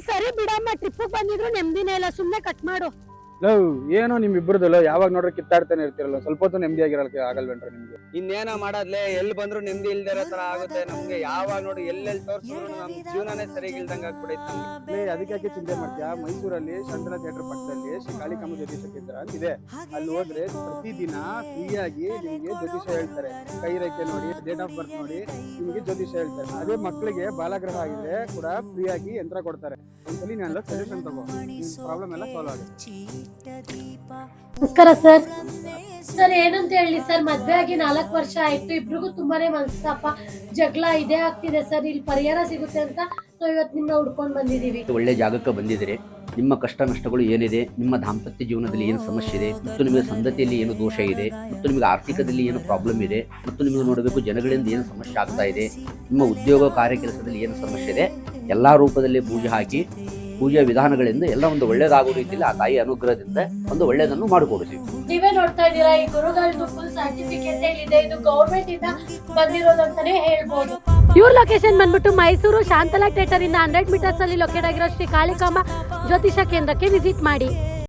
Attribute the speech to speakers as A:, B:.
A: ಸರಿ ಬಿಡಮ್ಮ, ಟ್ರಿಪ್ ಬಂದಿದ್ರು ನೆಮ್ಮದಿನೇ ಇಲ್ಲ, ಸುಮ್ನೆ ಕಟ್ ಮಾಡು.
B: ಲವ್ ಏನೋ ನಿಮ್ ಇಬ್ಬರದಲ್ಲ, ಯಾವಾಗ ನೋಡ್ರೆ ಕಿತ್ತಾಡ್ತಾನೆ ಇರ್ತಿರಲ್ಲ, ಸ್ವಲ್ಪ ಹೊತ್ತು ನೆಮ್ಮದಿಯಾಗಿರಕ್ಕೆ ಆಗಲ್ವೇನ್ರ ನಿಮ್ಗೆ?
C: ಇನ್ನೇನೋ ಮಾಡೋದ್ಲೆ, ಎಲ್ಲಿ ಬಂದ್ರು ನೆಮ್ಮದಿ ಇಲ್ದೇ ಇರೋ ತರ ಆಗುತ್ತೆ ನಮ್ಗೆ. ಯಾವಾಗ ನೋಡಿ ಎಲ್ಲೆಲ್ಲಿ ತೋರ್ಸಿದ್ರು ನಮ್ ಜೀವನನೇ ಸರಿಯಾಗಿ ಇಲ್ದಂಗ ಆಗ್ಬಿಡೈತೆ ನಮ್ಗೆ.
B: ಅದಕ್ಕೆ ಯಾಕೆ ಚಿಂತೆ ಮಾಡ್ತೀಯಾ? ಮೈಸೂರಲ್ಲಿ ಚಂದ್ರನ ಥಿಯೇಟರ್ ಪಕ್ಕದಲ್ಲಿ ಶ್ರೀ ಕಾಳಿಕಾಂಬ ಜ್ಯೋತಿಷ ಕೇಂದ್ರ ಅಂತ ಇದೆ. ಅಲ್ಲಿ ಹೋದ್ರೆ ಪ್ರತಿದಿನ ಫ್ರೀಯಾಗಿ ನಿಮ್ಗೆ ಜ್ಯೋತಿಷ ಹೇಳ್ತಾರೆ. ಕೈ ರೇಖೆ ನೋಡಿ, ಡೇಟ್ ಆಫ್ ಬರ್ತ್ ನೋಡಿ ನಿಮ್ಗೆ ಜ್ಯೋತಿಷ ಹೇಳ್ತಾರೆ. ಅದೇ ಮಕ್ಕಳಿಗೆ ಬಾಲಗ್ರಹ ಆಗಿದ್ರೆ ಕೂಡ ಫ್ರೀಯಾಗಿ ಯಂತ್ರ ಕೊಡ್ತಾರೆ. ಒಂದ್ಸಲಿ ನಾನು ಸಜೆಷನ್ ತಗೋ, ಪ್ರಾಬ್ಲಮ್ ಎಲ್ಲ ಸಾಲ್ವ್ ಆಗುತ್ತೆ.
A: ನಮಸ್ಕಾರ ಸರ್. ಸರ್ ಏನಂತ ಹೇಳಿ ಸರ್, ಮದ್ವೆ ಆಗಿ 4 ವರ್ಷ ಆಯ್ತು, ಇಬ್ರಿಗೂ ತುಂಬಾನೇ ಮನಸ್ತಾಪ, ಜಗಳ ಇದೇ ಆಗ್ತಿದೆ ಸರ್. ಇಲ್ಲಿ ಪರಿಹಾರ ಸಿಗುತ್ತೆ ಅಂತ ನಾವು ಇವತ್ತು ನಿಮ್ಮನ್ನ ಹುಡ್ಕೊಂಡು ಬಂದಿದೀವಿ.
D: ಒಳ್ಳೆ ಜಾಗಕ್ಕೆ ಬಂದಿದ್ದೀರಿ. ನಿಮ್ಮ ಕಷ್ಟ ನಷ್ಟಗಳು ಏನಿದೆ, ನಿಮ್ಮ ದಾಂಪತ್ಯ ಜೀವನದಲ್ಲಿ ಏನು ಸಮಸ್ಯೆ ಇದೆ, ಮತ್ತು ನಿಮಗೆ ಸಂತತಿಯಲ್ಲಿ ಏನು ದೋಷ ಇದೆ, ಮತ್ತು ನಿಮಗೆ ಆರ್ಥಿಕದಲ್ಲಿ ಏನು ಪ್ರಾಬ್ಲಮ್ ಇದೆ, ಮತ್ತು ನಿಮಗೆ ನೋಡಬೇಕು ಜನಗಳಿಂದ ಏನು ಸಮಸ್ಯೆ ಆಗ್ತಾ ಇದೆ, ನಿಮ್ಮ ಉದ್ಯೋಗ ಕಾರ್ಯ ಕೆಲಸದಲ್ಲಿ ಏನು ಸಮಸ್ಯೆ ಇದೆ, ಎಲ್ಲ ರೂಪದಲ್ಲಿ ಪೂಜೆ ಹಾಕಿ ಪೂಜೆಯ ವಿಧಾನಗಳಿಂದ ಎಲ್ಲ ಒಂದು ಒಳ್ಳೇದಾಗುವ ರೀತಿಯಲ್ಲಿ ಆ ತಾಯಿ ಅನುಗ್ರಹದಿಂದ ಒಂದು ಒಳ್ಳೆಯದನ್ನು ಮಾಡಿಕೊಡ್ತೀವಿ.
A: ನೀವೇ ನೋಡ್ತಾ ಇದ್ದೀರಾ, ಈ ಗುರುಗಳದ್ದು ಫುಲ್ ಸರ್ಟಿಫಿಕೇಟ್ ಇದೆ, ಇದು ಗೌರ್ಮೆಂಟ್ ಇಂದ ಬಂದಿರೋದಂತಾನೆ ಹೇಳ್ಬೋದು. ಇವ್ರ ಲೊಕೇಶನ್ ಬಂದ್ಬಿಟ್ಟು ಮೈಸೂರು ಶಾಂತಲಾ ಥಿಯೇಟರ್ ಇಂದ 100 ಮೀಟರ್ಸ್ ಅಲ್ಲಿ ಲೊಕೇಟ್ ಆಗಿರೋ ಶ್ರೀ ಕಾಳಿಕಾಂಬ ಜ್ಯೋತಿಷ ಕೇಂದ್ರಕ್ಕೆ ವಿಸಿಟ್ ಮಾಡಿ.